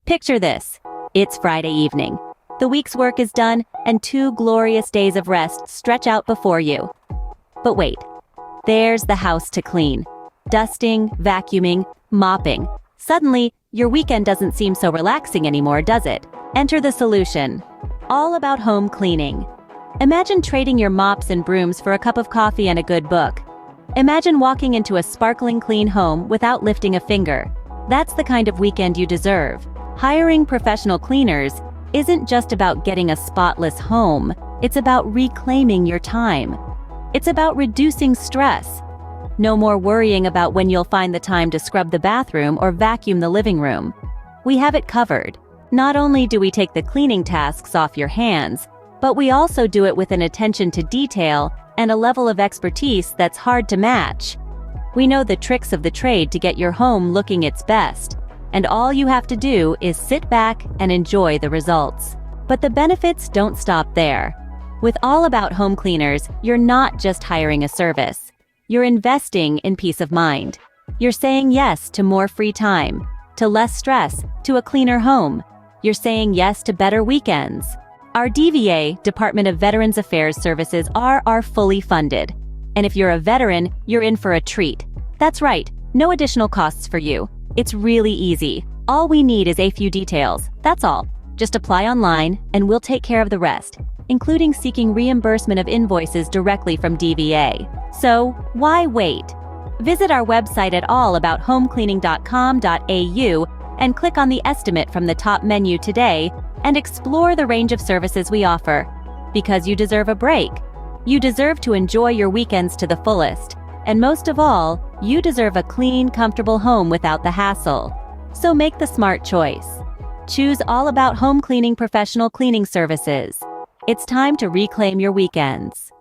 Picture this. It's Friday evening. The week's work is done, and 2 glorious days of rest stretch out before you. But wait, there's the house to clean. Dusting, vacuuming, mopping. Suddenly, your weekend doesn't seem so relaxing anymore, does it? Enter the solution. All about home cleaning. Imagine trading your mops and brooms for a cup of coffee and a good book. Imagine walking into a sparkling clean home without lifting a finger. That's the kind of weekend you deserve. Hiring professional cleaners isn't just about getting a spotless home, it's about reclaiming your time. It's about reducing stress. No more worrying about when you'll find the time to scrub the bathroom or vacuum the living room. We have it covered. Not only do we take the cleaning tasks off your hands, but we also do it with an attention to detail and a level of expertise that's hard to match. We know the tricks of the trade to get your home looking its best, and all you have to do is sit back and enjoy the results. But the benefits don't stop there. With All About Home Cleaners, you're not just hiring a service. You're investing in peace of mind. You're saying yes to more free time, to less stress, to a cleaner home. You're saying yes to better weekends. Our DVA, Department of Veterans Affairs services, are fully funded. And if you're a veteran, you're in for a treat. That's right, no additional costs for you. It's really easy. All we need is a few details, that's all. Just apply online, and we'll take care of the rest, including seeking reimbursement of invoices directly from DVA. So, why wait? Visit our website at allabouthomecleaning.com.au and click on the estimate from the top menu today and explore the range of services we offer. Because you deserve a break. You deserve to enjoy your weekends to the fullest. And most of all, you deserve a clean, comfortable home without the hassle. So make the smart choice. Choose All About Home Cleaning professional cleaning services. It's time to reclaim your weekends.